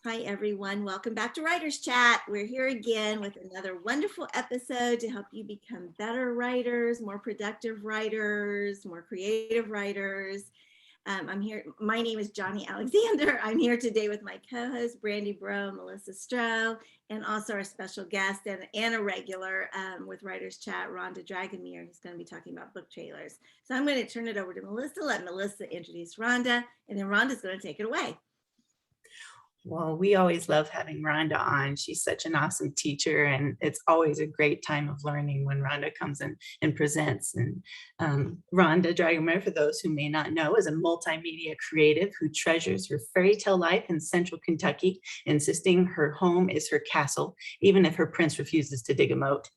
Hi, everyone. Welcome back to Writers Chat. We're here again with another wonderful episode to help you become better writers, more productive writers, more creative writers. I'm here. My name is Johnny Alexander. I'm here today with my co-host, Brandy Bro, Melissa Stroh, and also our special guest and a regular with Writers Chat, Rhonda Dragomir, who's going to be talking about book trailers. So I'm going to turn it over to Melissa, let Melissa introduce Rhonda, and then Rhonda's going to take it away. Well, we always love having Rhonda on. She's such an awesome teacher, and it's always a great time of learning when Rhonda comes in and presents. And Rhonda Dragomir, for those who may not know, is a multimedia creative who treasures her fairy tale life in central Kentucky, insisting her home is her castle, even if her prince refuses to dig a moat.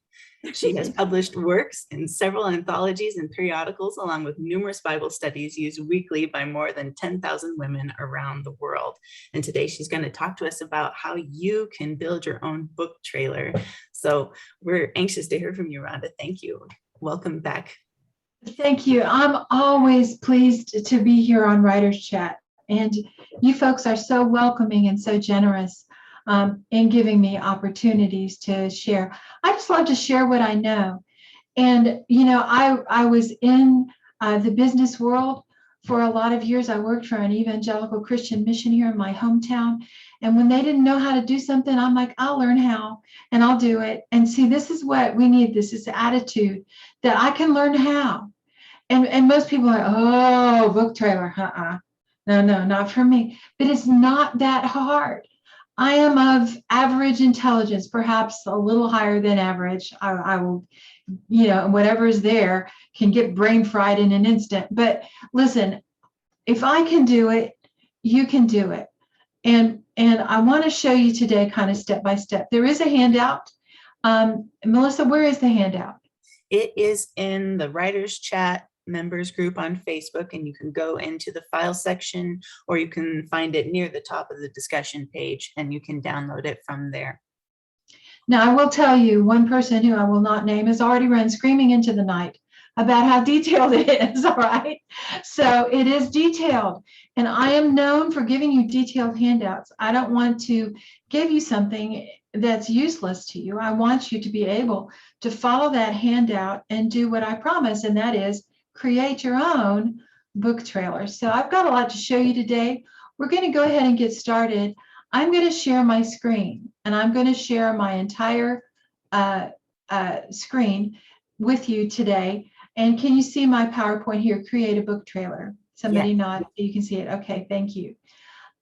She has published works in several anthologies and periodicals, along with numerous Bible studies used weekly by more than 10,000 women around the world. And today she's going to talk to us about how you can build your own book trailer. So we're anxious to hear from you, Rhonda. Thank you. Welcome back. Thank you. I'm always pleased to be here on Writers Chat. And you folks are so welcoming and so generous in giving me opportunities to share. I just love to share what I know. And, you know, I was in the business world for a lot of years. I worked for an evangelical Christian mission here in my hometown. And when they didn't know how to do something, I'm like, I'll learn how and I'll do it. And see, this is what we need. This is the attitude that I can learn how. And most people are, oh, book trailer, no, not for me. But it's not that hard. I am of average intelligence, perhaps a little higher than average. I will, you know, whatever is there can get brain fried in an instant. But listen, if I can do it, you can do it. And I want to show you today kind of step by step. There is a handout. Melissa, where is the handout? It is in the Writers Chat members group on Facebook, and you can go into the file section, or you can find it near the top of the discussion page and you can download it from there. Now, I will tell you, one person who I will not name has already run screaming into the night about how detailed it is, all right? So it is detailed, and I am known for giving you detailed handouts. I don't want to give you something that's useless to you. I want you to be able to follow that handout and do what I promise, and that is create your own book trailer. So I've got a lot to show you today. We're going to go ahead and get started. I'm going to share my screen, and I'm going to share my entire screen with you today. And can you see my PowerPoint here? Create a book trailer. Somebody nod. You can see it. Okay, thank you.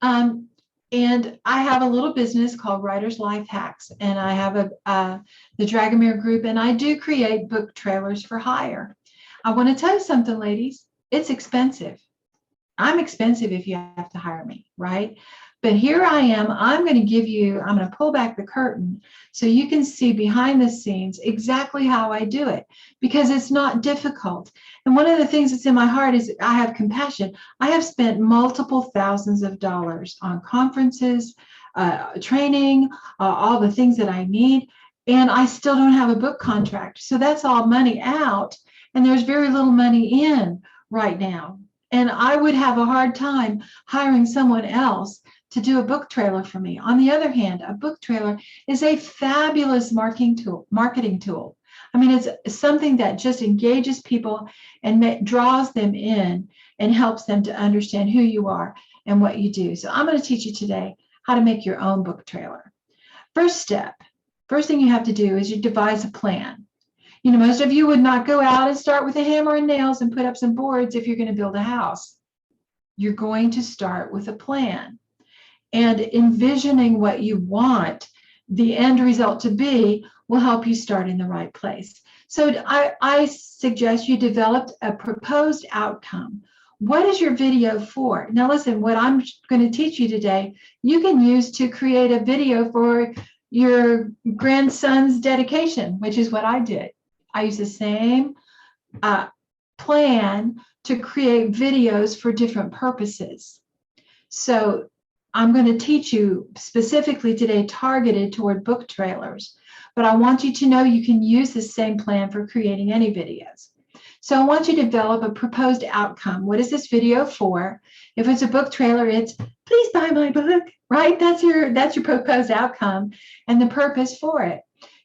And I have a little business called Writers Life Hacks, and I have the Dragomir Group, and I do create book trailers for hire. I want to tell you something, ladies. It's expensive. I'm expensive if you have to hire me, right? But here I am. I'm going to pull back the curtain so you can see behind the scenes exactly how I do it, because it's not difficult. And one of the things that's in my heart is I have compassion. I have spent multiple thousands of dollars on conferences, training, all the things that I need, and I still don't have a book contract. So that's all money out, and there's very little money in right now. And I would have a hard time hiring someone else to do a book trailer for me. On the other hand, a book trailer is a fabulous marketing tool. I mean, it's something that just engages people and draws them in and helps them to understand who you are and what you do. So I'm going to teach you today how to make your own book trailer. First thing you have to do is you devise a plan. You know, most of you would not go out and start with a hammer and nails and put up some boards if you're going to build a house. You're going to start with a plan. And envisioning what you want the end result to be will help you start in the right place. So I suggest you develop a proposed outcome. What is your video for? Now listen, what I'm going to teach you today, you can use to create a video for your grandson's dedication, which is what I did. I use the same plan to create videos for different purposes. So I'm going to teach you specifically today targeted toward book trailers, but I want you to know you can use the same plan for creating any videos. So I want you to develop a proposed outcome. What is this video for? If it's a book trailer, it's please buy my book, right? That's your proposed outcome and the purpose for it.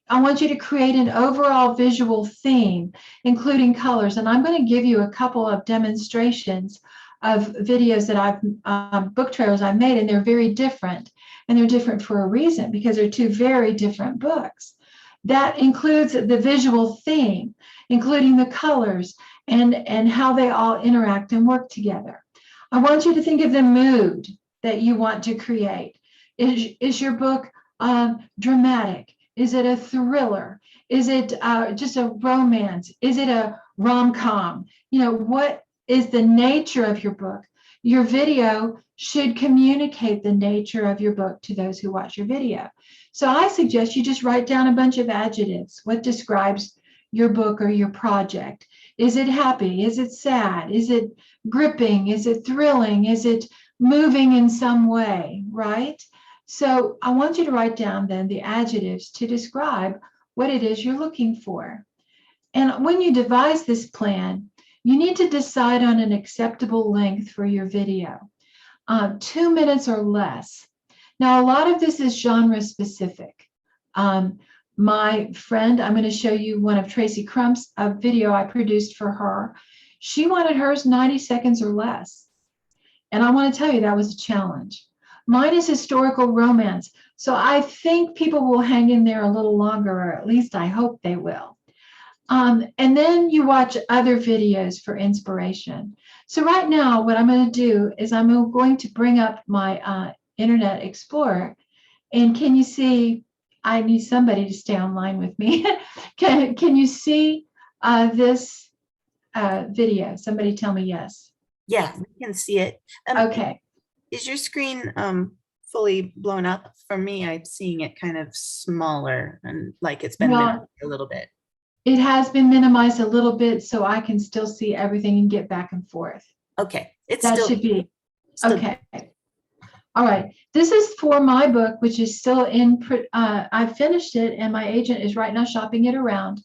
I want you to create an overall visual theme, including colors. And I'm going to give you a couple of demonstrations of videos that book trailers I've made, and they're very different. And they're different for a reason, because they're two very different books. That includes the visual theme, including the colors and how they all interact and work together. I want you to think of the mood that you want to create. Is your book dramatic? Is it a thriller? Is it just a romance? Is it a rom-com? You know, what is the nature of your book? Your video should communicate the nature of your book to those who watch your video. So I suggest you just write down a bunch of adjectives. What describes your book or your project? Is it happy? Is it sad? Is it gripping? Is it thrilling? Is it moving in some way, right? So I want you to write down then the adjectives to describe what it is you're looking for. And when you devise this plan, you need to decide on an acceptable length for your video, 2 minutes or less. Now, a lot of this is genre specific. My friend, I'm going to show you one of Tracy Crump's video I produced for her. She wanted hers 90 seconds or less. And I want to tell you that was a challenge. Mine is historical romance. So I think people will hang in there a little longer, or at least I hope they will. And then you watch other videos for inspiration. So right now, what I'm going to do is I'm going to bring up my Internet Explorer. And can you see, I need somebody to stay online with me. Can you see this video? Somebody tell me yes. Yeah, we can see it. Okay. Is your screen fully blown up? For me, I'm seeing it kind of smaller and like it's been minimized a little bit. It has been minimized a little bit, so I can still see everything and get back and forth. Okay, That should be okay. All right. This is for my book, which is still in. I finished it, and my agent is right now shopping it around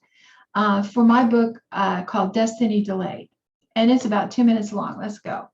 for my book called Destiny Delayed, and it's about 2 minutes long. Let's go.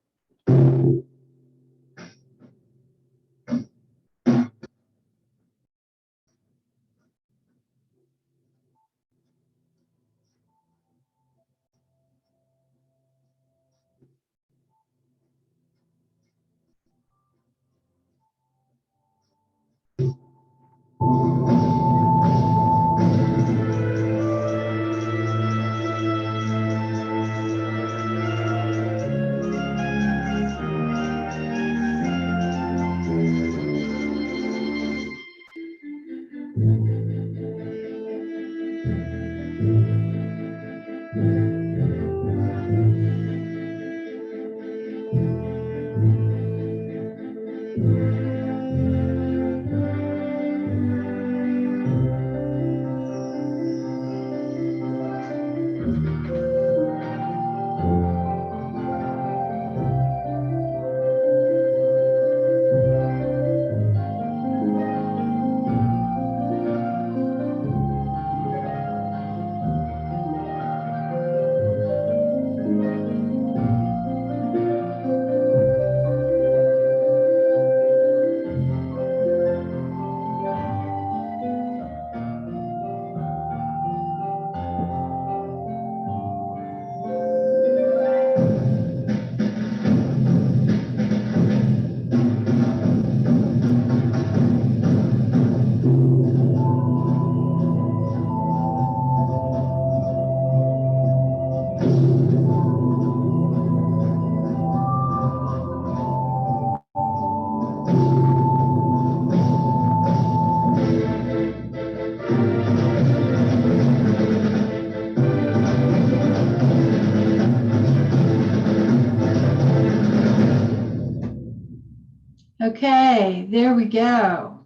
Okay, there we go.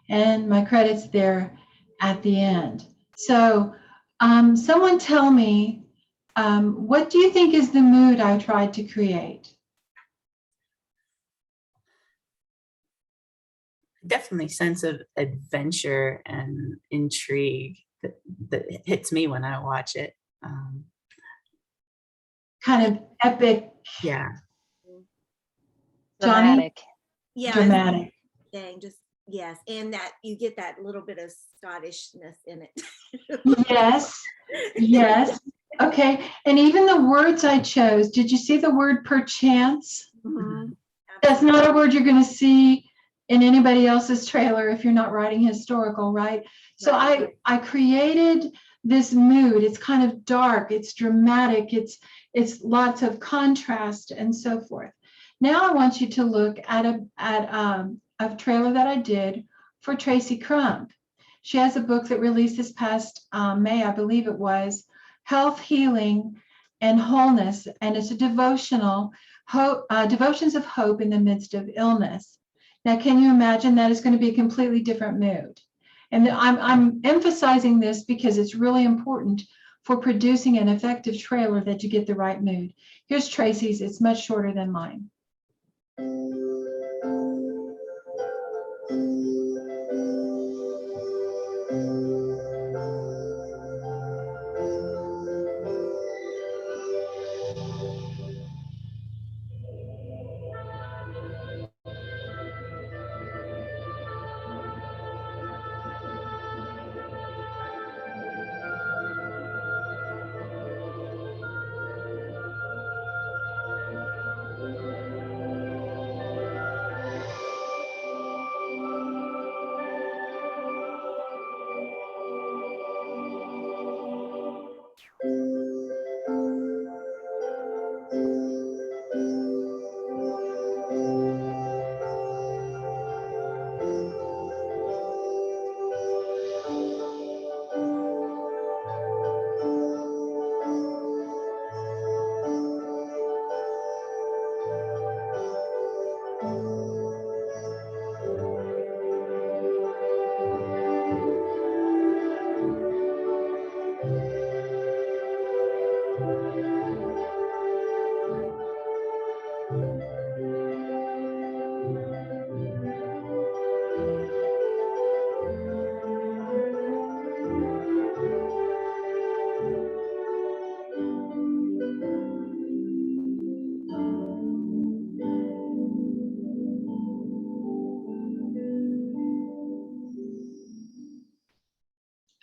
And my credits there at the end. So someone tell me, what do you think is the mood I tried to create? Definitely sense of adventure and intrigue that hits me when I watch it. Kind of epic. Yeah. Johnny? Dramatic. Yeah, dramatic. thing, just yes, and that you get that little bit of Scottishness in it. Yes, yes. Okay, and even the words I chose, did you see the word perchance? Mhm. That's not a word you're going to see in anybody else's trailer if you're not writing historical, right? So Right. I created this mood. It's kind of dark, it's dramatic, it's lots of contrast and so forth. Now I want you to look at a trailer that I did for Tracy Crump. She has a book that released this past May, I believe it was, Health, Healing, and Wholeness, and it's a devotional, Devotions of Hope in the Midst of Illness. Now, can you imagine that is going to be a completely different mood? And I'm emphasizing this because it's really important for producing an effective trailer that you get the right mood. Here's Tracy's. It's much shorter than mine.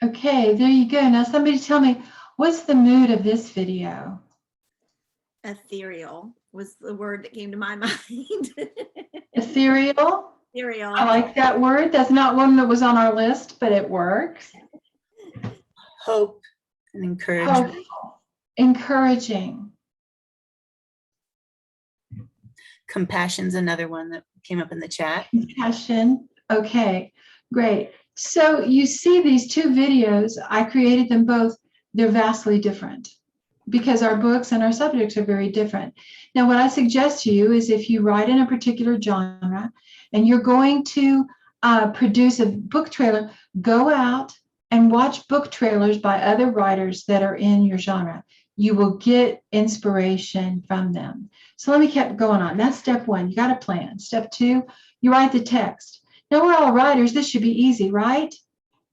Okay, there you go. Now somebody tell me, what's the mood of this video? Ethereal was the word that came to my mind. Ethereal? Ethereal. I like that word. That's not one that was on our list, but it works. Hope and encouragement. Hopeful, encouraging. Compassion's another one that came up in the chat. Compassion. Okay, great. So you see these two videos, I created them both. They're vastly different because our books and our subjects are very different. Now, what I suggest to you is if you write in a particular genre and you're going to produce a book trailer, go out and watch book trailers by other writers that are in your genre. You will get inspiration from them. So let me keep going on. That's step one. You got a plan. Step two, you write the text. Now we're all writers. This should be easy, right?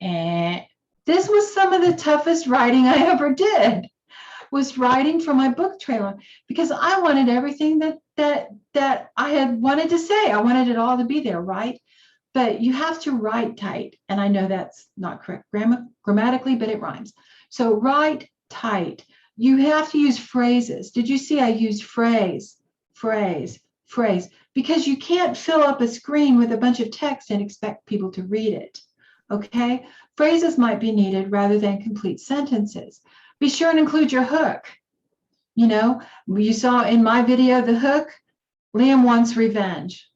And this was some of the toughest writing I ever did, was writing for my book trailer, because I wanted everything that I had wanted to say. I wanted it all to be there, right? But you have to write tight. And I know that's not correct grammatically, but it rhymes. So write tight. You have to use phrases. Did you see I used phrase, phrase, phrase? Because you can't fill up a screen with a bunch of text and expect people to read it, okay? Phrases might be needed rather than complete sentences. Be sure and include your hook. You know, you saw in my video, the hook, Liam wants revenge.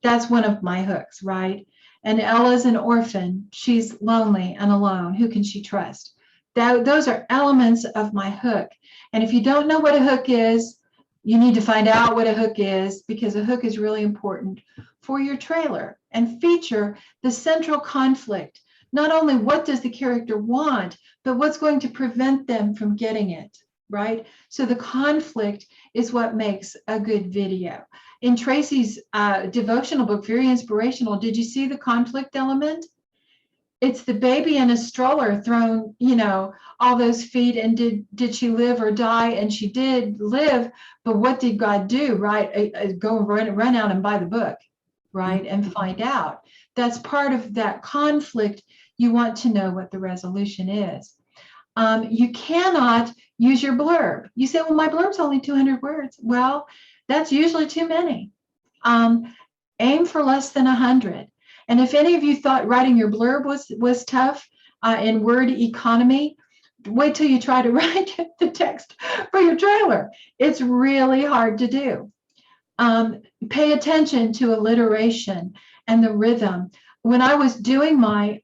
That's one of my hooks, right? And Ella's an orphan. She's lonely and alone. Who can she trust? Those are elements of my hook. And if you don't know what a hook is, you need to find out what a hook is, because a hook is really important for your trailer, and feature the central conflict. Not only what does the character want, but what's going to prevent them from getting it, right? So the conflict is what makes a good video. In Tracy's devotional book, very inspirational, did you see the conflict element? It's the baby in a stroller thrown, you know, all those feet, and did she live or die? And she did live, but what did God do, right? Go run out and buy the book. right? And find out. That's part of that conflict. You want to know what the resolution is. You cannot use your blurb. You say, well, my blurb's only 200 words. Well, that's usually too many. Aim for less than 100. And if any of you thought writing your blurb was tough in word economy, wait till you try to write the text for your trailer. It's really hard to do. Pay attention to alliteration and the rhythm. When I was doing my,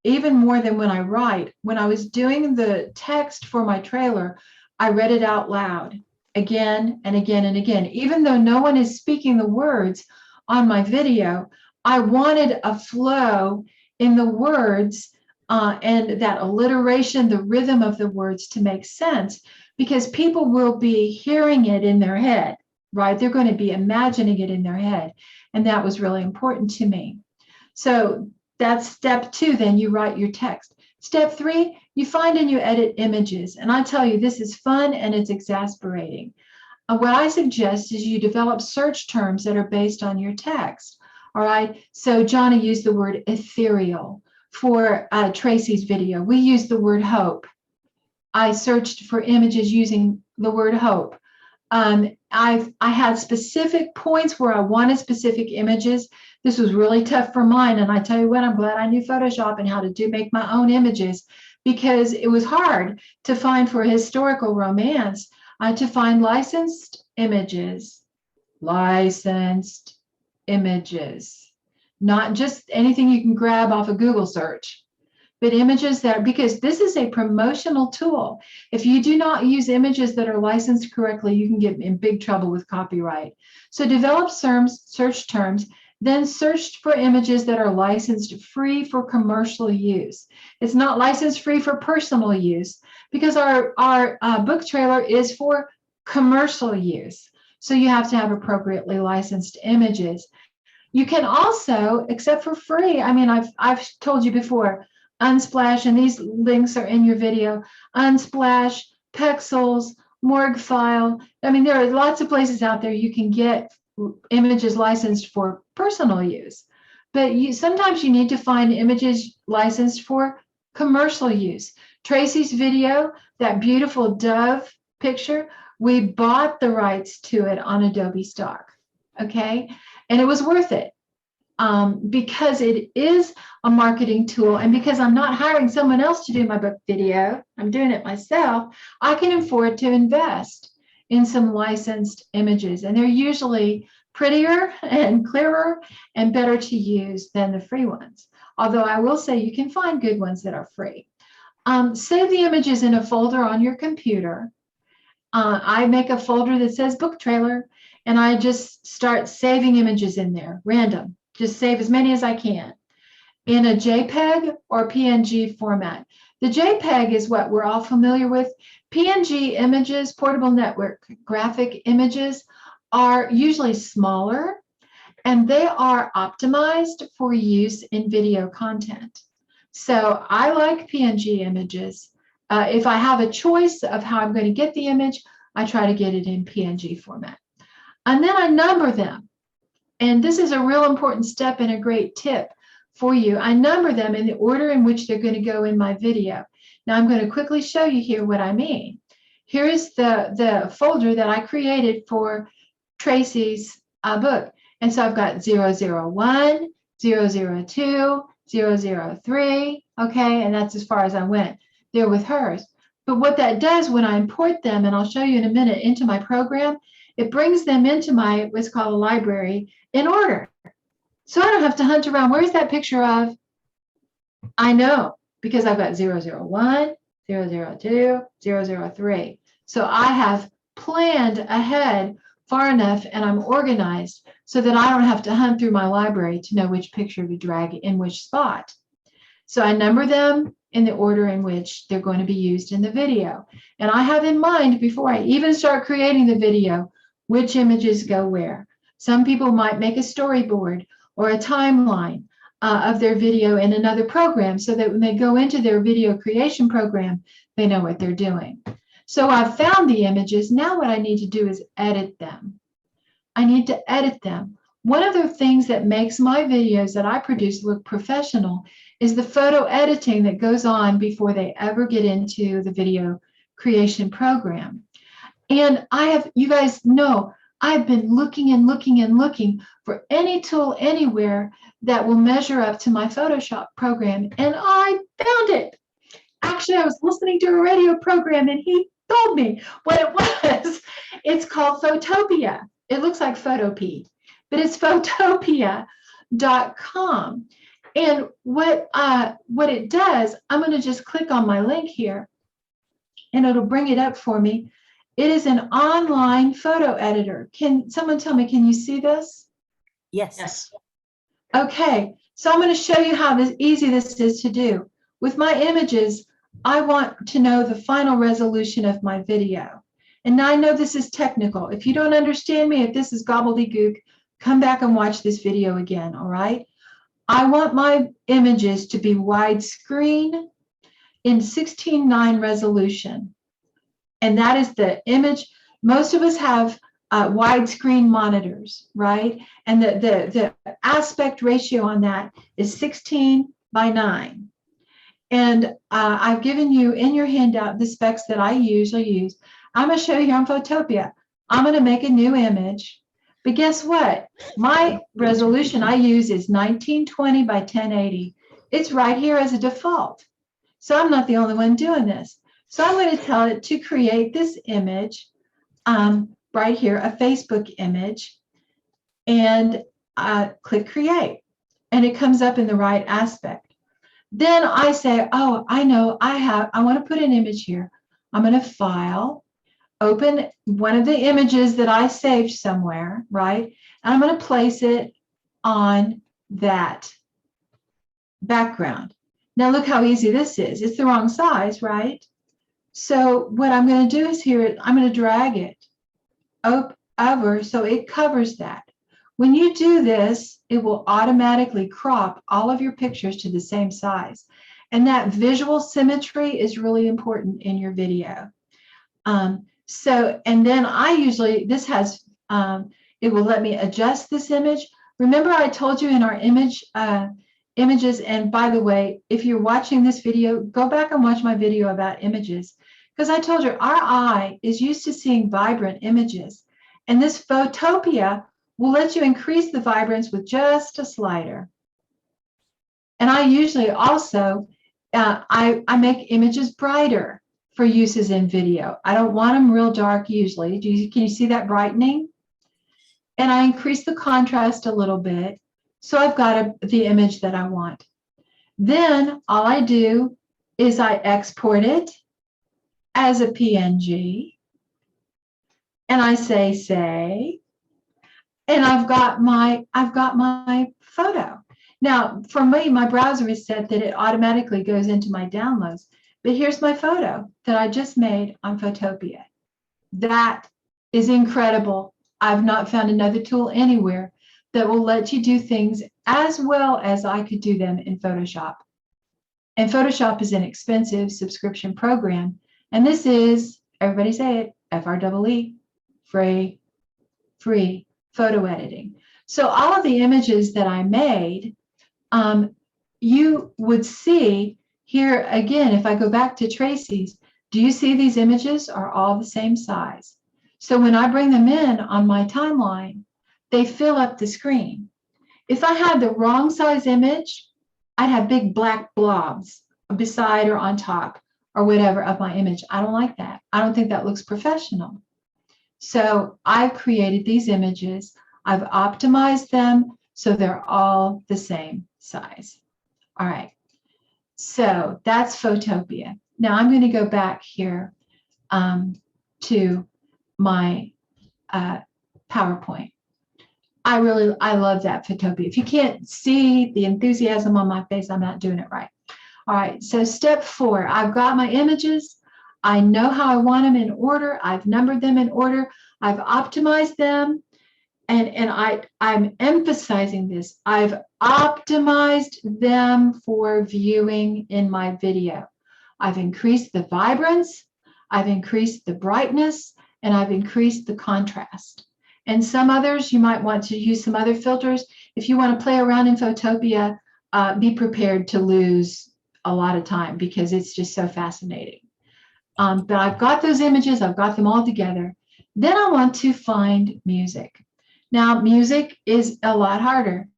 even more than when I write, when I was doing the text for my trailer, I read it out loud again and again and again. Even though no one is speaking the words on my video, I wanted a flow in the words and that alliteration, the rhythm of the words to make sense, because people will be hearing it in their head, right? They're going to be imagining it in their head. And that was really important to me. So that's step 2, then you write your text. Step 3, you find and you edit images. And I tell you, this is fun and it's exasperating. What I suggest is you develop search terms that are based on your text. All right. So Johnny used the word ethereal for Tracy's video. We used the word hope. I searched for images using the word hope. I had specific points where I wanted specific images. This was really tough for mine. And I tell you what, I'm glad I knew Photoshop and how to make my own images, because it was hard to find for historical romance, to find licensed images, not just anything you can grab off a Google search, but images that, because this is a promotional tool. If you do not use images that are licensed correctly, you can get in big trouble with copyright. So develop search terms, then search for images that are licensed free for commercial use. It's not licensed free for personal use, because our book trailer is for commercial use. So you have to have appropriately licensed images. You can also, except for free, I mean, I've told you before, Unsplash, and these links are in your video, Unsplash, Pexels, Morguefile. I mean, there are lots of places out there you can get images licensed for personal use, but sometimes you need to find images licensed for commercial use. Tracy's video, that beautiful dove picture, we bought the rights to it on Adobe Stock, okay? And it was worth it because it is a marketing tool, and because I'm not hiring someone else to do my book video, I'm doing it myself, I can afford to invest in some licensed images, and they're usually prettier and clearer and better to use than the free ones. Although I will say you can find good ones that are free. Save the images in a folder on your computer. I make a folder that says book trailer, and I just start saving images in there, random. Just save as many as I can in a JPEG or PNG format. The JPEG is what we're all familiar with. PNG images, portable network graphic images, are usually smaller, and they are optimized for use in video content. So I like PNG images. If I have a choice of how I'm going to get the image, I try to get it in PNG format. And then I number them. And this is a real important step and a great tip for you. I number them in the order in which they're going to go in my video. Now I'm going to quickly show you here what I mean. Here is the folder that I created for Tracy's book. And so I've got 001, 002, 003, okay, and that's as far as I went there with hers. But what that does when I import them, and I'll show you in a minute, into my program, it brings them into my what's called a library in order. So I don't have to hunt around. Where's that picture of? I know, because I've got 001, 002, 003. So I have planned ahead far enough, and I'm organized so that I don't have to hunt through my library to know which picture to drag in which spot. So I number them in the order in which they're going to be used in the video. And I have in mind, before I even start creating the video, which images go where. Some people might make a storyboard or a timeline of their video in another program, so that when they go into their video creation program, they know what they're doing. So I've found the images. Now what I need to do is edit them. I need to edit them. one of the things that makes my videos that I produce look professional is the photo editing that goes on before they ever get into the video creation program. And you guys know, I've been looking and looking and looking for any tool anywhere that will measure up to my Photoshop program, and I found it. Actually, I was listening to a radio program and he told me what it was. It's called Photopia. It looks like Photopea, but it's photopia.com. And what it does, I'm going to just click on my link here and it'll bring it up for me. It is an online photo editor. Can someone tell me, can you see this? Yes. Yes. Okay, so I'm going to show you how easy this is to do. With my images, I want to know the final resolution of my video. And now I know this is technical. If you don't understand me, if this is gobbledygook, come back and watch this video again, all right? I want my images to be widescreen in 16:9 resolution. And that is the image. Most of us have widescreen monitors, right? And the aspect ratio on that is 16:9. And I've given you in your handout the specs that I usually use. I'm going to show you on Photopia. I'm going to make a new image. But guess what? My resolution I use is 1920 by 1080. It's right here as a default. So I'm not the only one doing this. So I'm going to tell it to create this image right here, a Facebook image, and click create. And it comes up in the right aspect. Then I say, oh, I know I want to put an image here. I'm going to file, open one of the images that I saved somewhere, right? And I'm going to place it on that background. Now look how easy this is. It's the wrong size, right? So what I'm going to do is here, I'm going to drag it over so it covers that. When you do this, it will automatically crop all of your pictures to the same size. And that visual symmetry is really important in your video. And then I usually, this has, it will let me adjust this image. Remember I told you in our images, and by the way, if you're watching this video, go back and watch my video about images, because I told you our eye is used to seeing vibrant images. And this Photopia will let you increase the vibrance with just a slider. And I usually also, I make images brighter for uses in video. I don't want them real dark usually. Can you see that brightening? And I increase the contrast a little bit. So I've got the image that I want. Then all I do is I export it as a PNG. And I say save. And I've got my photo. Now, for me, my browser is set that it automatically goes into my downloads. But here's my photo that I just made on Photopia. That is incredible. I've not found another tool anywhere that will let you do things as well as I could do them in Photoshop. And Photoshop is an expensive subscription program. And this is, everybody say it, FREE, free photo editing. So all of the images that I made, you would see here again, if I go back to Tracy's, do you see these images are all the same size? So when I bring them in on my timeline, they fill up the screen. If I had the wrong size image, I'd have big black blobs beside or on top or whatever of my image. I don't like that. I don't think that looks professional. So I've created these images. I've optimized them so they're all the same size. All right. So that's Photopia. Now I'm going to go back here to my PowerPoint. I love that Photopia. If you can't see the enthusiasm on my face, I'm not doing it right. All right, so step 4, I've got my images. I know how I want them in order. I've numbered them in order. I've optimized them. And I'm emphasizing this. I've optimized them for viewing in my video. I've increased the vibrance, I've increased the brightness, and I've increased the contrast. And some others, you might want to use some other filters. If you want to play around in Photopea, be prepared to lose a lot of time because it's just so fascinating. But I've got those images, I've got them all together. Then I want to find music. Now, music is a lot harder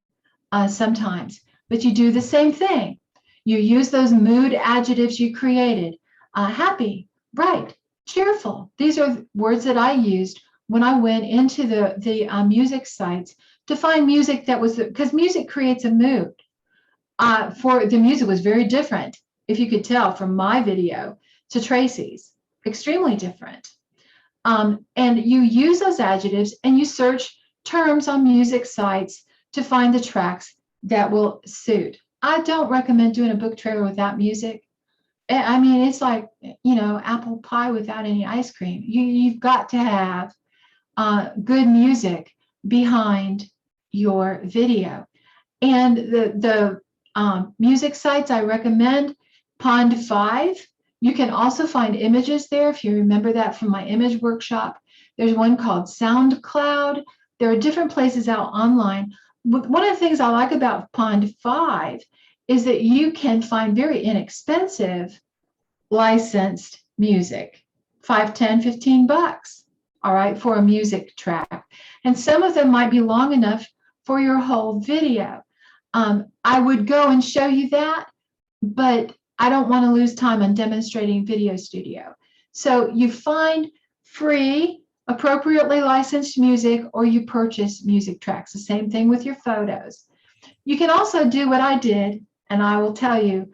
sometimes, but you do the same thing. You use those mood adjectives you created. Happy, bright, cheerful. These are words that I used when I went into the music sites to find music that was, because music creates a mood. For the music was very different, if you could tell from my video to Tracy's, extremely different. And you use those adjectives and you search terms on music sites to find the tracks that will suit. I don't recommend doing a book trailer without music. I mean, it's like, you know, apple pie without any ice cream. You've got to have good music behind your video. And the music sites I recommend, Pond 5. You can also find images there, if you remember that from my image workshop. There's one called SoundCloud. There are different places out online. One of the things I like about Pond 5 is that you can find very inexpensive licensed music, 5, 10, 15 bucks, all right, for a music track. And some of them might be long enough for your whole video. I would go and show you that, but I don't want to lose time on demonstrating Video Studio. So you find free, appropriately licensed music, or you purchase music tracks. The same thing with your photos. You can also do what I did, and I will tell you,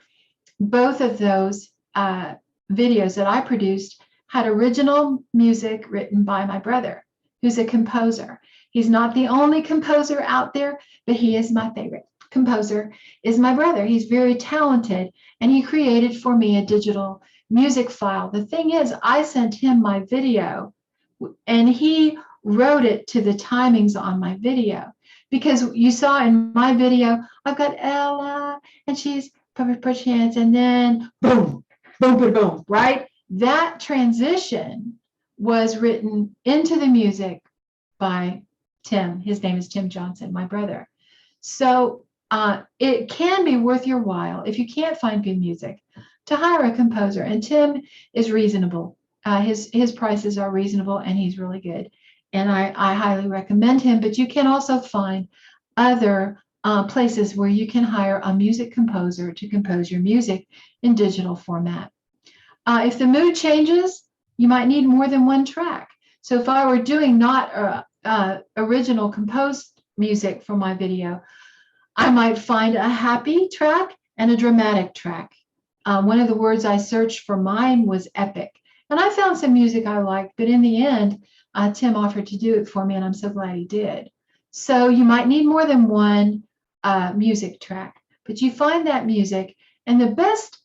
both of those videos that I produced had original music written by my brother, who's a composer. He's not the only composer out there, but he is my favorite composer, is my brother. He's very talented, and he created for me a digital music file. The thing is, I sent him my video, and he wrote it to the timings on my video. Because you saw in my video, I've got Ella, and she's perchance, and then boom, boom, boom, boom, right? That transition was written into the music by Tim. His name is Tim Johnson, my brother. So it can be worth your while, if you can't find good music, to hire a composer. And Tim is reasonable. His prices are reasonable, and he's really good. And I highly recommend him. But you can also find other places where you can hire a music composer to compose your music in digital format. If the mood changes, you might need more than one track. So if I were doing not original composed music for my video, I might find a happy track and a dramatic track. One of the words I searched for mine was epic. And I found some music I liked, but in the end, Tim offered to do it for me, and I'm so glad he did. So you might need more than one music track, but you find that music, and the best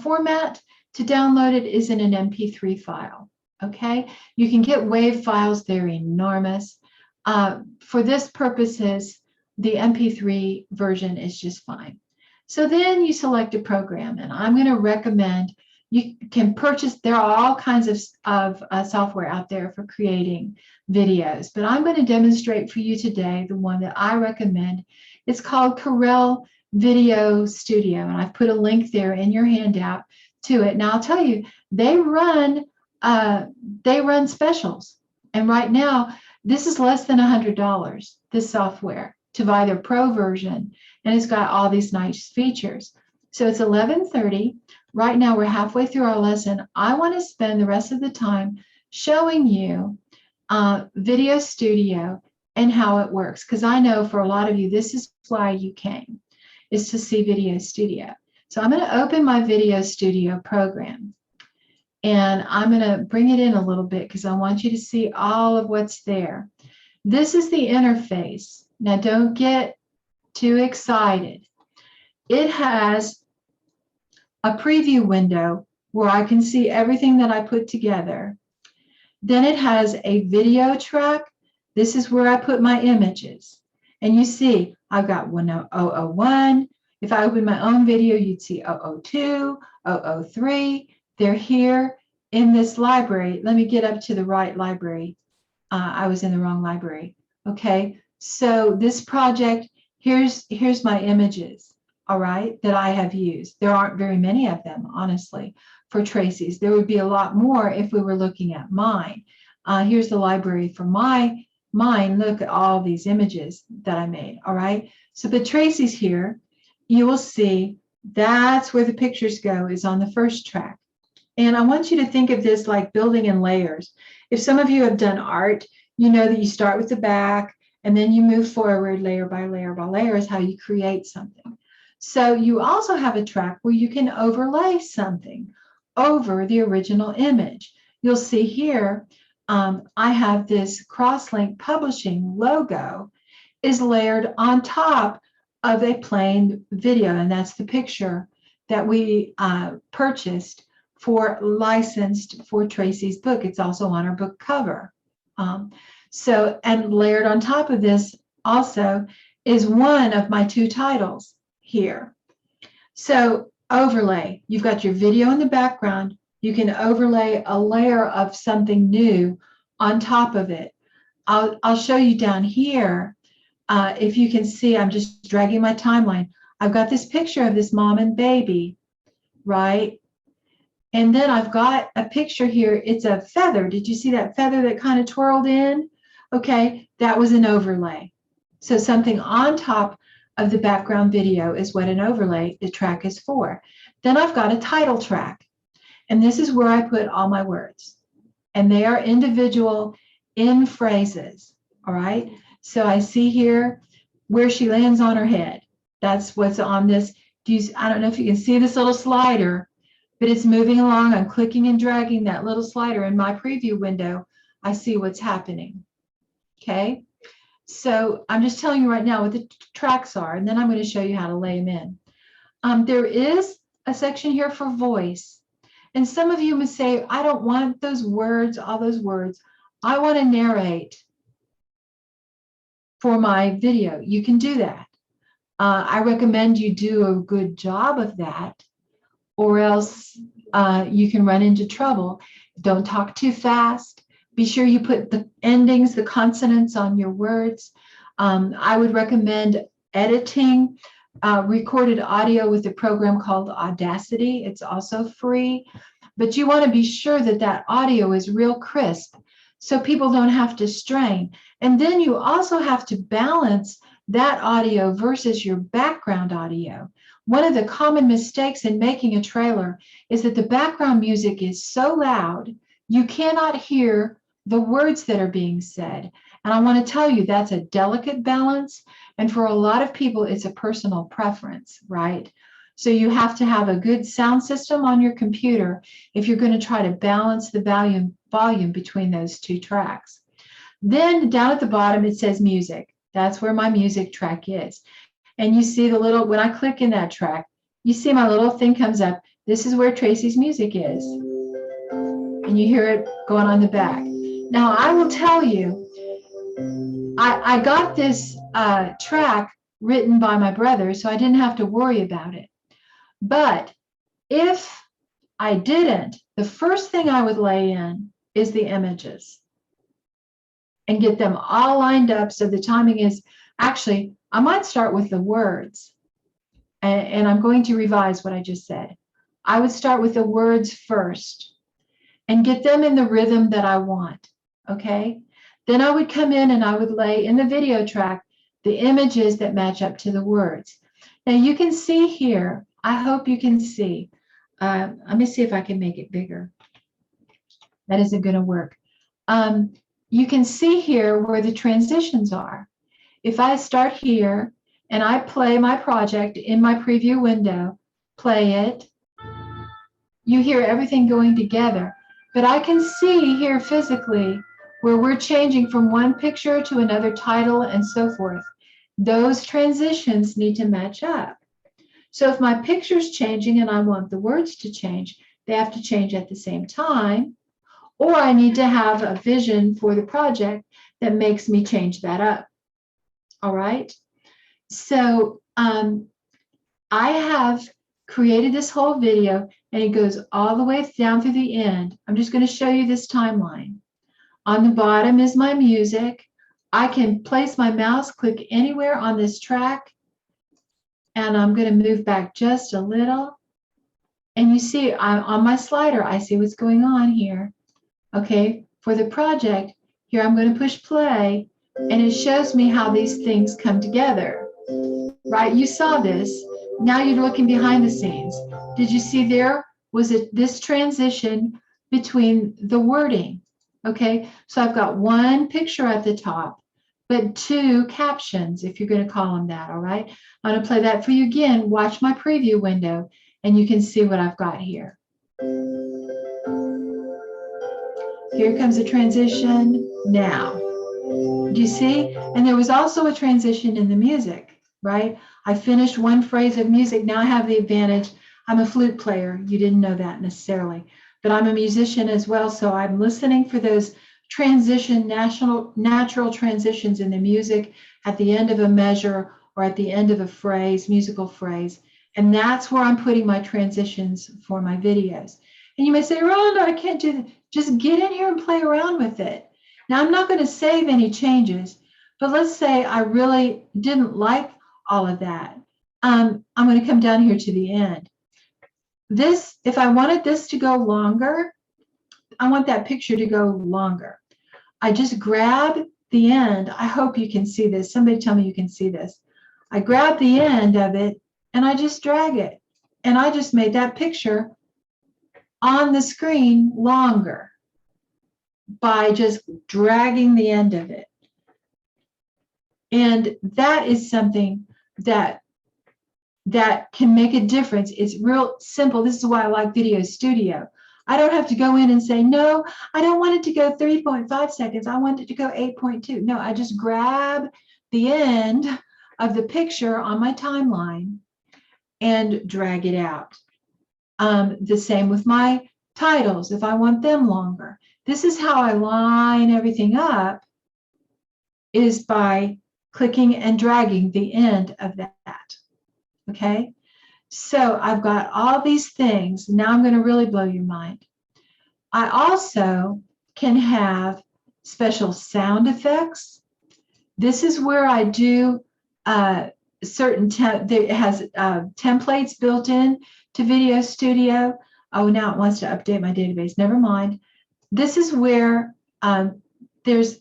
format to download it is in an MP3 file, okay? You can get WAV files, they're enormous. For this purposes, the MP3 version is just fine. So then you select a program, and I'm going to recommend you can purchase, there are all kinds of software out there for creating videos, but I'm going to demonstrate for you today the one that I recommend. It's called Corel Video Studio, and I've put a link there in your handout to it. Now I'll tell you, they run specials, and right now this is less than $100, this software, to buy their pro version, and it's got all these nice features. So it's 11:30. Right now we're halfway through our lesson. I want to spend the rest of the time showing you Video Studio and how it works, because I know for a lot of you, this is why you came, is to see Video Studio. So I'm going to open my Video Studio program, and I'm going to bring it in a little bit because I want you to see all of what's there. This is the interface. Now don't get too excited. It has a preview window where I can see everything that I put together. Then it has a video track. This is where I put my images. And you see, I've got 001. If I open my own video, you'd see 002, 003. They're here in this library. Let me get up to the right library I was in the wrong library. Okay, so this project, here's my images, all right, that I have used. There aren't very many of them, honestly, for Tracy's. There would be a lot more if we were looking at mine. Here's the library for mine. Look at all these images that I made, all right? So the Tracy's here, you will see that's where the pictures go, is on the first track. And I want you to think of this like building in layers. If some of you have done art, you know that you start with the back and then you move forward layer by layer by layer is how you create something. So you also have a track where you can overlay something over the original image. You'll see here, I have this Crosslink Publishing logo is layered on top of a plain video, and that's the picture that we purchased for licensed for Tracy's book. It's also on her book cover. And layered on top of this also is one of my 2 titles here. So overlay, you've got your video in the background. You can overlay a layer of something new on top of it. I'll show you down here. If you can see, I'm just dragging my timeline. I've got this picture of this mom and baby, right? And then I've got a picture here. It's a feather. Did you see that feather that kind of twirled in? Okay, that was an overlay. So something on top of the background video is what an overlay the track is for. Then I've got a title track. And this is where I put all my words. And they are individual in phrases, all right? So I see here where she lands on her head. That's what's on this. I don't know if you can see this little slider, but it's moving along. I'm clicking and dragging that little slider in my preview window. I see what's happening. Okay, so I'm just telling you right now what the tracks are, and then I'm going to show you how to lay them in. There is a section here for voice. And some of you may say, I don't want those words, all those words. I want to narrate for my video. You can do that. I recommend you do a good job of that, or else you can run into trouble. Don't talk too fast. Be sure you put the endings, the consonants on your words. I would recommend editing recorded audio with a program called Audacity. It's also free, but you want to be sure that that audio is real crisp so people don't have to strain. And then you also have to balance that audio versus your background audio. One of the common mistakes in making a trailer is that the background music is so loud, you cannot hear the words that are being said. And I want to tell you, that's a delicate balance. And for a lot of people, it's a personal preference, right? So you have to have a good sound system on your computer if you're going to try to balance the volume between those 2 tracks. Then down at the bottom, it says music. That's where my music track is. And you see the little, when I click in that track, you see my little thing comes up. This is where Tracy's music is. And you hear it going on the back. Now, I will tell you, I got this track written by my brother, so I didn't have to worry about it. But if I didn't, the first thing I would lay in is the images and get them all lined up so the timing is, actually, I might start with the words. And I'm going to revise what I just said. I would start with the words first and get them in the rhythm that I want, okay? Then I would come in and I would lay in the video track the images that match up to the words. Now you can see here, I hope you can see. Let me see if I can make it bigger. That isn't going to work. You can see here where the transitions are. If I start here and I play my project in my preview window, play it, you hear everything going together. But I can see here physically where we're changing from one picture to another title and so forth. Those transitions need to match up. So if my picture's changing and I want the words to change, they have to change at the same time, or I need to have a vision for the project that makes me change that up. All right. So I have created this whole video and it goes all the way down through the end. I'm just going to show you this timeline. On the bottom is my music. I can place my mouse, click anywhere on this track, and I'm going to move back just a little. And you see, on my slider, I see what's going on here. Okay, for the project, here I'm going to push play, and it shows me how these things come together. Right, you saw this. Now you're looking behind the scenes. Did you see there was this transition between the wording? Okay, so I've got one picture at the top, but two captions, if you're going to call them that, all right? I'm going to play that for you again. Watch my preview window, and you can see what I've got here. Here comes a transition now. Do you see? And there was also a transition in the music, right? I finished one phrase of music. Now I have the advantage. I'm a flute player. You didn't know that necessarily, but I'm a musician as well. So I'm listening for those natural transitions in the music at the end of a measure or at the end of a phrase, musical phrase. And that's where I'm putting my transitions for my videos. And you may say, Rhonda, I can't do that. Just get in here and play around with it. Now, I'm not going to save any changes, but let's say I really didn't like all of that. I'm going to come down here to the end. This, if I wanted this to go longer, I want that picture to go longer. I just grab the end. I hope you can see this. Somebody tell me you can see this. I grab the end of it and I just drag it. And I just made that picture on the screen longer by just dragging the end of it. And that is something that can make a difference. It's real simple. This is why I like Video Studio. I don't have to go in and say, no, I don't want it to go 3.5 seconds. I want it to go 8.2. No, I just grab the end of the picture on my timeline and drag it out. The same with my titles, if I want them longer. This is how I line everything up, is by clicking and dragging the end of that. Okay, so I've got all these things. Now I'm going to really blow your mind. I also can have special sound effects. This is where I do certain, it has templates built in to Video Studio. Oh, now it wants to update my database. Never mind. This is where I was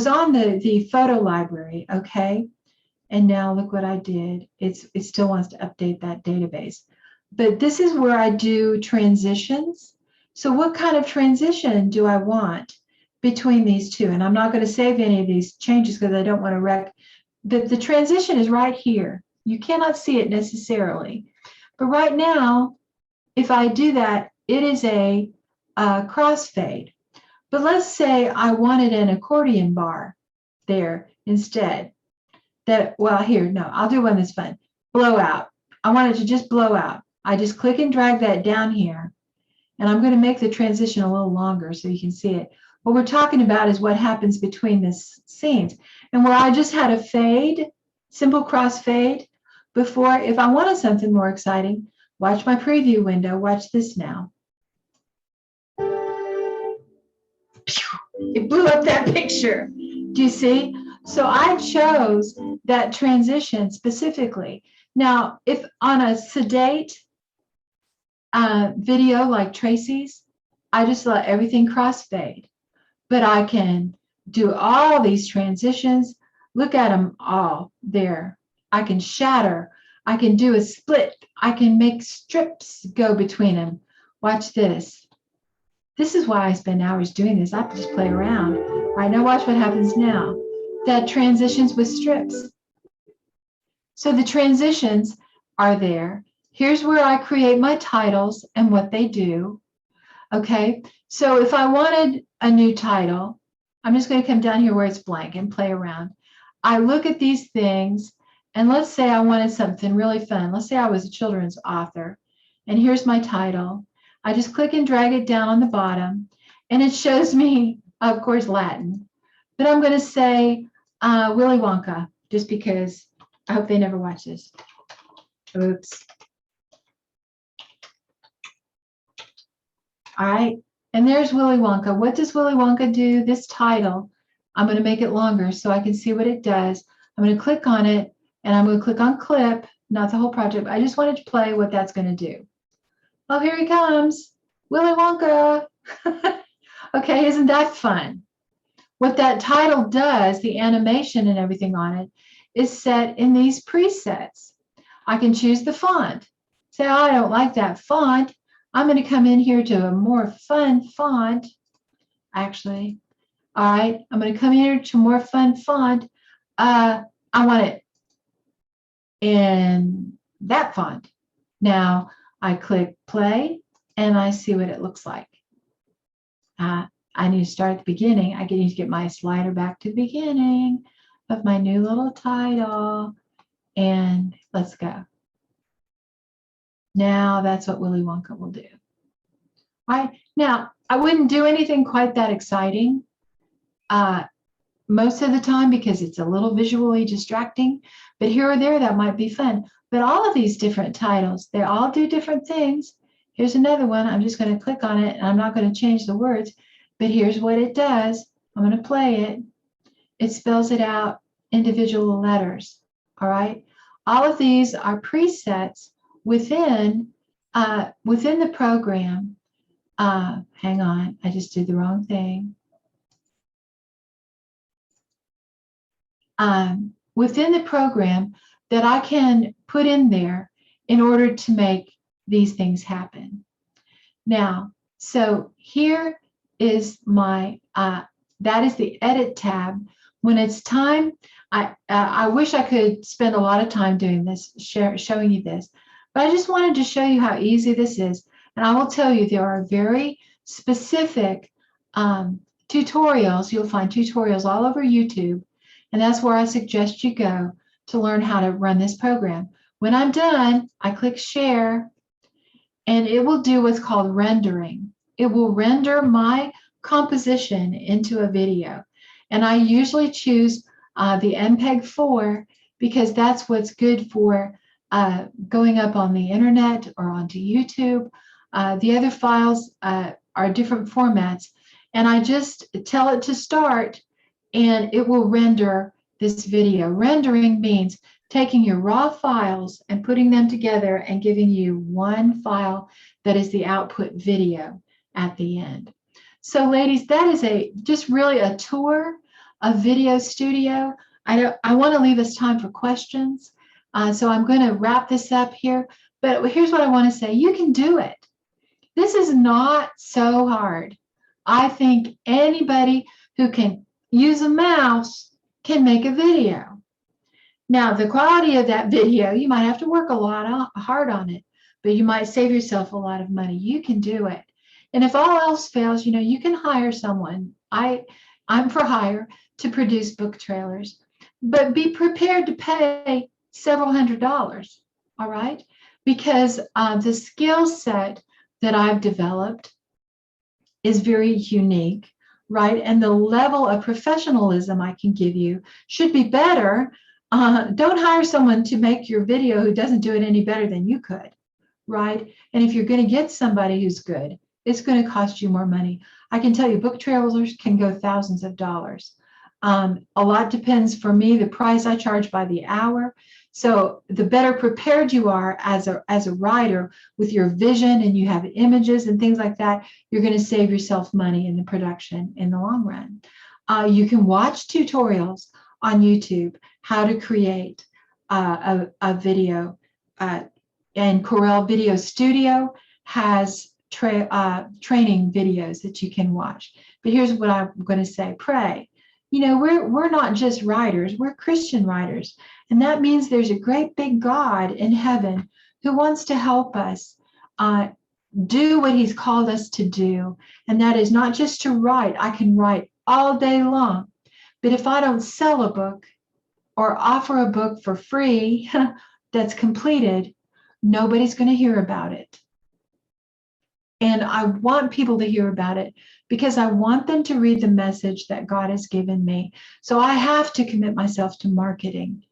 on the photo library, okay? And now look what I did. It still wants to update that database. But this is where I do transitions. So what kind of transition do I want between these two? And I'm not going to save any of these changes because I don't want to wreck. The transition is right here. You cannot see it necessarily. But right now, if I do that, it is a crossfade. But let's say I wanted an accordion bar there instead. I'll do one that's fun. Blowout. I want it to just blow out. I just click and drag that down here. And I'm going to make the transition a little longer so you can see it. What we're talking about is what happens between the scenes. And where I just had a fade, simple crossfade, before, if I wanted something more exciting, watch my preview window. Watch this now. It blew up that picture. Do you see? So I chose that transition specifically. Now, if on a sedate video like Tracy's, I just let everything crossfade. But I can do all these transitions. Look at them all there. I can shatter. I can do a split. I can make strips go between them. Watch this. This is why I spend hours doing this. I just play around. All right, now watch what happens now. That transitions with strips. So the transitions are there. Here's where I create my titles and what they do. Okay, so if I wanted a new title, I'm just going to come down here where it's blank and play around. I look at these things, and let's say I wanted something really fun. Let's say I was a children's author, and here's my title. I just click and drag it down on the bottom, and it shows me, of course, Latin. But I'm going to say Willy Wonka, just because I hope they never watch this. Oops. All right, And there's Willy Wonka. What does Willy Wonka do? This title, I'm going to make it longer so I can see what it does. I'm going to click on it, and I'm going to click on clip, not the whole project. I just wanted to play what that's going to do. Oh, here he comes, Willy Wonka. Okay, isn't that fun? What that title does, the animation and everything on it, is set in these presets. I can choose the font. Say, oh, I don't like that font. I'm going to come in here to a more fun font. Actually, all right, I'm going to come here to more fun font. I want it in that font. Now I click play and I see what it looks like. I need to start at the beginning. I need to get my slider back to the beginning of my new little title. And let's go. Now that's what Willy Wonka will do. All right. Now, I wouldn't do anything quite that exciting most of the time because it's a little visually distracting. But here or there, that might be fun. But all of these different titles, they all do different things. Here's another one. I'm just going to click on it, and I'm not going to change the words. But here's what it does. I'm going to play it. It spells it out individual letters. All right. All of these are presets within the program. Hang on, I just did the wrong thing. Within the program that I can put in there in order to make these things happen. Now, so here is my, that is the edit tab. When it's time, I wish I could spend a lot of time doing this, showing you this, but I just wanted to show you how easy this is. And I will tell you, there are very specific tutorials. You'll find tutorials all over YouTube. And that's where I suggest you go to learn how to run this program. When I'm done, I click share, and it will do what's called rendering. It will render my composition into a video. And I usually choose the MPEG-4 because that's what's good for going up on the internet or onto YouTube. The other files are different formats. And I just tell it to start, and it will render this video. Rendering means taking your raw files and putting them together and giving you one file that is the output video at the end. So ladies, that is just really a tour of Video Studio. I want to leave us time for questions. So I'm going to wrap this up here. But here's what I want to say. You can do it. This is not so hard. I think anybody who can use a mouse can make a video. Now, the quality of that video, you might have to work a lot hard on it, but you might save yourself a lot of money. You can do it. And if all else fails, you can hire someone. I'm for hire to produce book trailers, but be prepared to pay several $100s, all right? Because the skill set that I've developed is very unique, right? And the level of professionalism I can give you should be better. Don't hire someone to make your video who doesn't do it any better than you could, right? And if you're going to get somebody who's good, it's going to cost you more money. I can tell you book trailers can go thousands of dollars. A lot depends for me, the price I charge by the hour. So the better prepared you are as a writer with your vision, and you have images and things like that, you're going to save yourself money in the production in the long run. You can watch tutorials on YouTube how to create a video. And Corel Video Studio has training videos that you can watch. But here's what I'm going to say. Pray. We're not just writers, we're Christian writers. And that means there's a great big God in heaven who wants to help us do what he's called us to do. And that is not just to write. I can write all day long. But if I don't sell a book or offer a book for free that's completed, nobody's going to hear about it. And I want people to hear about it because I want them to read the message that God has given me. So I have to commit myself to marketing.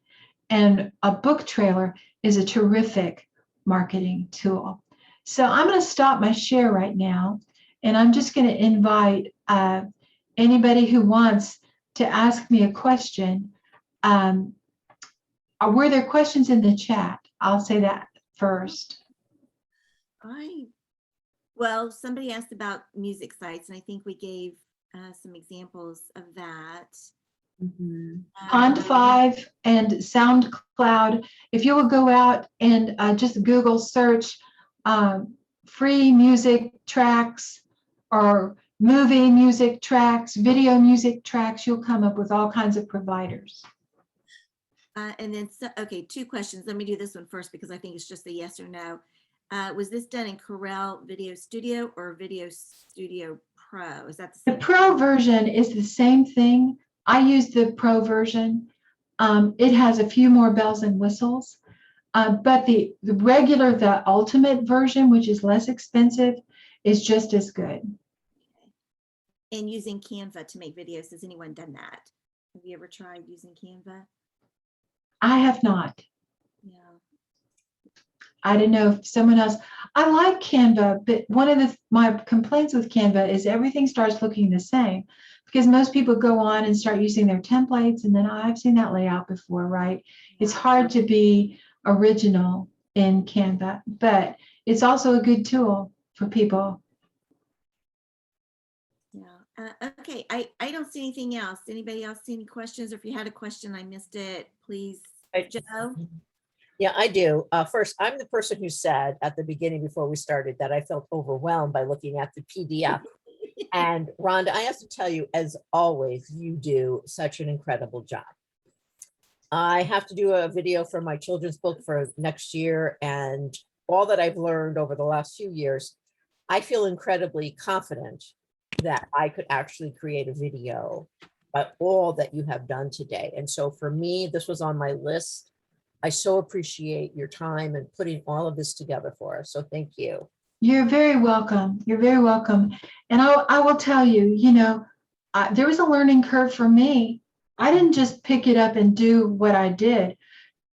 And a book trailer is a terrific marketing tool. So I'm going to stop my share right now. And I'm just going to invite anybody who wants to ask me a question. Were there questions in the chat? I'll say that first. Well, somebody asked about music sites, and I think we gave some examples of that. Pond5 and SoundCloud. If you will go out and just Google search free music tracks or movie music tracks, video music tracks, you'll come up with all kinds of providers. And then, okay, 2 questions. Let me do this one first because I think it's just a yes or no. Was this done in Corel Video Studio or Video Studio Pro? Is that the Pro version is the same thing. I use the Pro version. It has a few more bells and whistles, but the regular, the ultimate version, which is less expensive, is just as good. And using Canva to make videos, has anyone done that? Have you ever tried using Canva? I have not. Yeah. I don't know if someone else. I like Canva, but one of my complaints with Canva is everything starts looking the same because most people go on and start using their templates, and then I've seen that layout before, right? It's hard to be original in Canva, but it's also a good tool for people. Yeah. Okay. I don't see anything else. Anybody else see any questions? Or if you had a question, I missed it, please. Joe? Yeah, I do. First, I'm the person who said at the beginning before we started that I felt overwhelmed by looking at the PDF. And Rhonda, I have to tell you, as always, you do such an incredible job. I have to do a video for my children's book for next year, and all that I've learned over the last few years, I feel incredibly confident that I could actually create a video by all that you have done today. And so for me, this was on my list. I so appreciate your time and putting all of this together for us. So thank you. You're very welcome. You're very welcome. And I will tell you, you know, there was a learning curve for me. I didn't just pick it up and do what I did,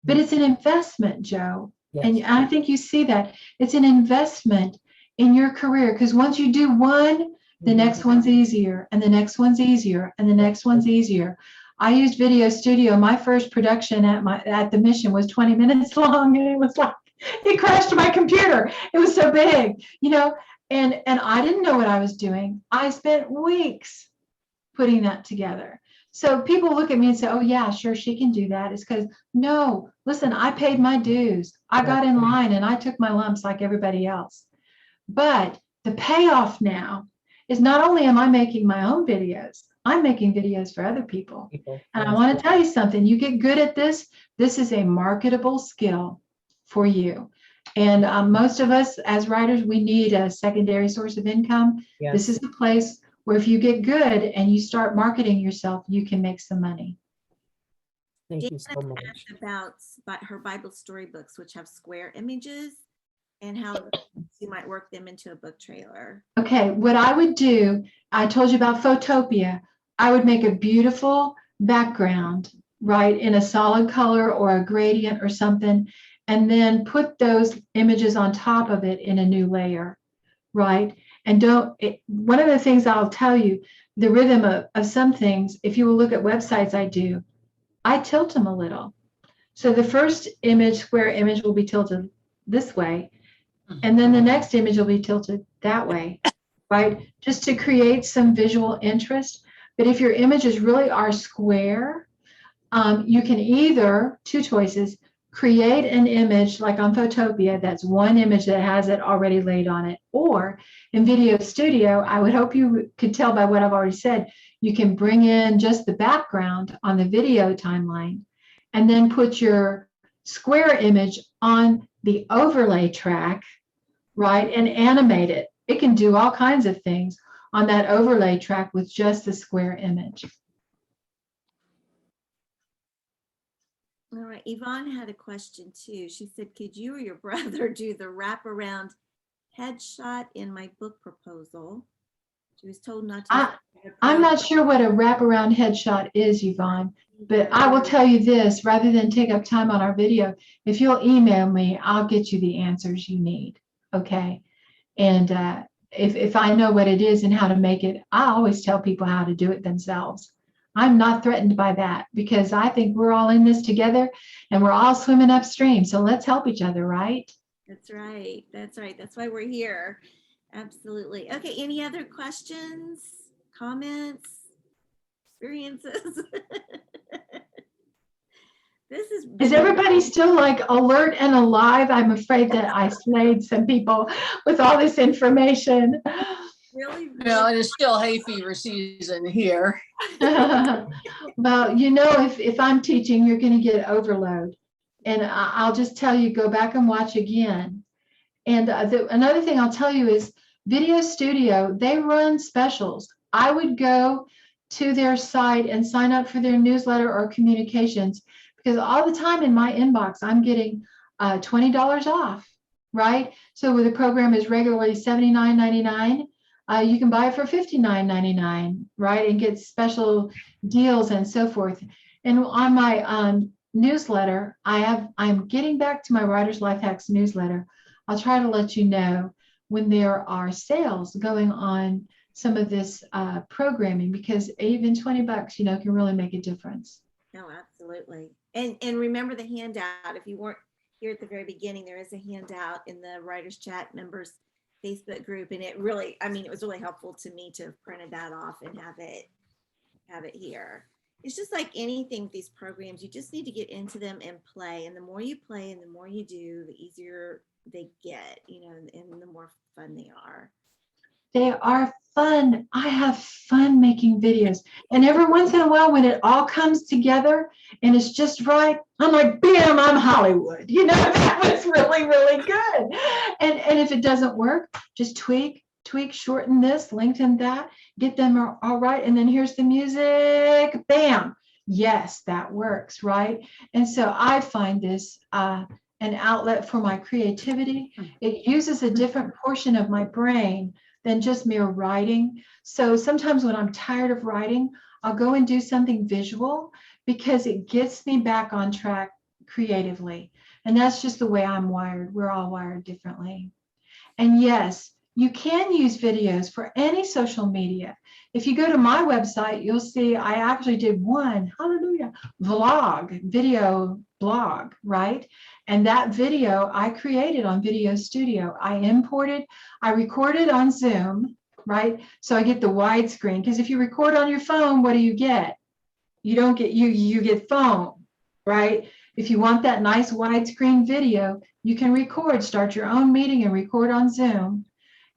but it's an investment, Joe. Yes. And I think you see that. It's an investment in your career because once you do one, the next one's easier, and the next one's easier, and the next one's easier. I used Video Studio. My first production at the mission was 20 minutes long, and it was like, it crashed my computer. It was so big, you know, and I didn't know what I was doing. I spent weeks putting that together. So people look at me and say, oh yeah, sure, she can do that. It's because, no, listen, I paid my dues. I got in line and I took my lumps like everybody else. But the payoff now is not only am I making my own videos, I'm making videos for other people. And I want to tell you something, you get good at this, this is a marketable skill for you. And most of us as writers, we need a secondary source of income. Yes. This is a place where if you get good and you start marketing yourself, you can make some money. Thank you so much. About her Bible storybooks, which have square images, and how you might work them into a book trailer. Okay, what I would do, I told you about Photopia. I would make a beautiful background, right, in a solid color or a gradient or something, and then put those images on top of it in a new layer, right? And one of the things I'll tell you, the rhythm of some things, if you will look at websites I tilt them a little. So the first image, square image, will be tilted this way, and then the next image will be tilted that way, right? Just to create some visual interest. But if your images really are square, you can either, 2 choices, create an image like on Photopia, that's one image that has it already laid on it. Or in Video Studio, I would hope you could tell by what I've already said, you can bring in just the background on the video timeline and then put your square image on the overlay track, right, and animate it. It can do all kinds of things on that overlay track with just the square image. All right, Yvonne had a question too. She said, could you or your brother do the wraparound headshot in my book proposal? She was told not to. I'm not sure what a wraparound headshot is, Yvonne, but I will tell you this, rather than take up time on our video, if you'll email me, I'll get you the answers you need, okay? And if I know what it is and how to make it, I always tell people how to do it themselves. I'm not threatened by that because I think we're all in this together and we're all swimming upstream. So let's help each other, right? That's right. That's right. That's why we're here. Absolutely. Okay. Any other questions, comments, experiences? This is Is everybody still like alert and alive? I'm afraid that I slayed some people with all this information. really, Well, it is still hay fever season here. Well, if I'm teaching, you're going to get overload. And I'll just tell you, go back and watch again. And another thing I'll tell you is Video Studio, they run specials. I would go to their site and sign up for their newsletter or communications because all the time in my inbox, I'm getting $20 off, right? So where the program is regularly $79.99, you can buy it for $59.99, right? And get special deals and so forth. And on my newsletter, I'm getting back to my Writer's Life Hacks newsletter. I'll try to let you know when there are sales going on some of this programming because even $20, can really make a difference. No, absolutely. And remember the handout. If you weren't here at the very beginning, there is a handout in the Writers Chat members Facebook group, and it really, it was really helpful to me to have printed that off and have it here. It's just like anything with these programs, you just need to get into them and play. And the more you play and the more you do, the easier they get, and the more fun they are. They are fun. I have fun making videos. And every once in a while, when it all comes together and it's just right, I'm like, bam, I'm Hollywood. That was really, really good. And if it doesn't work, just tweak, shorten this, lengthen that, get them all right. And then here's the music, bam. Yes, that works, right? And so I find this an outlet for my creativity. It uses a different portion of my brain than just mere writing. So sometimes when I'm tired of writing, I'll go and do something visual because it gets me back on track creatively. And that's just the way I'm wired. We're all wired differently. And yes, you can use videos for any social media. If you go to my website, you'll see I actually did one, hallelujah, video blog, right? And that video I created on Video Studio. I recorded on Zoom, right? So I get the widescreen, because if you record on your phone, what do you get? You don't get, you get phone, right? If you want that nice widescreen video, you can start your own meeting and record on Zoom.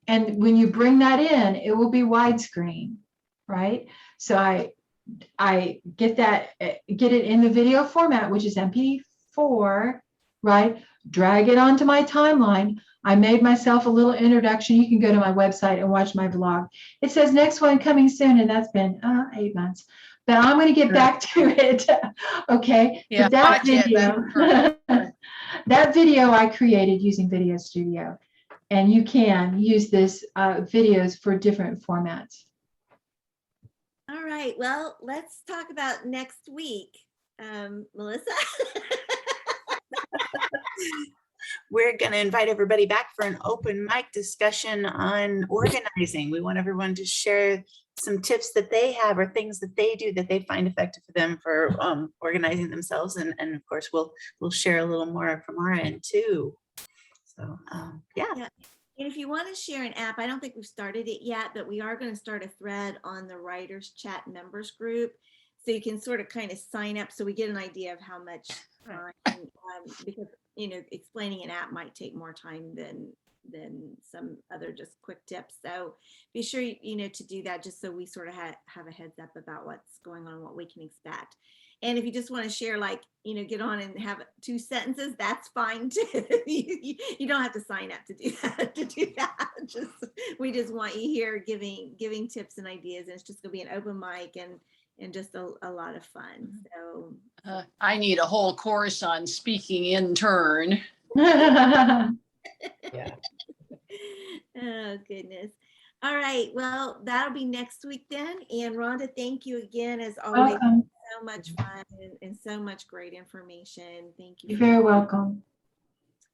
And when you bring that in, it will be widescreen, right? So I get it in the video format, which is MP4, right? Drag it onto my timeline. I made myself a little introduction. You can go to my website and watch my vlog. It says next one coming soon, and that's been 8 months. But I'm going to get back to it. Okay. Yeah, but that video, that video I created using Video Studio. And you can use this videos for different formats. All right. Well, let's talk about next week. Melissa? We're going to invite everybody back for an open mic discussion on organizing. We want everyone to share some tips that they have or things that they do that they find effective for them for organizing themselves. And of course, we'll share a little more from our end too. So, yeah. And if you want to share an app, I don't think we've started it yet, but we are going to start a thread on the Writers Chat members group. So you can sort of kind of sign up so we get an idea of how much time, because, explaining an app might take more time than some other just quick tips. So be sure, to do that just so we sort of have a heads up about what's going on, what we can expect. And if you just want to share, get on and have 2 sentences, that's fine too. You don't have to sign up to do that. We just want you here giving tips and ideas, and it's just going to be an open mic and just a lot of fun. So I need a whole course on speaking in turn. Yeah. Oh goodness. All right. Well, that'll be next week then. And Rhonda, thank you again as always. Welcome. So much fun and so much great information. Thank you. You're very welcome.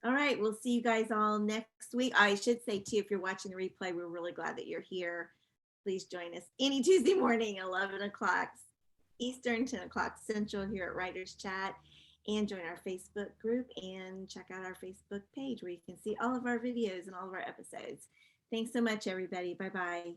All right, we'll see you guys all next week. I should say too, if you're watching the replay, we're really glad that you're here. Please join us any Tuesday morning, 11 o'clock Eastern, 10 o'clock Central here at Writers Chat, and join our Facebook group and check out our Facebook page where you can see all of our videos and all of our episodes. Thanks so much, everybody. Bye-bye.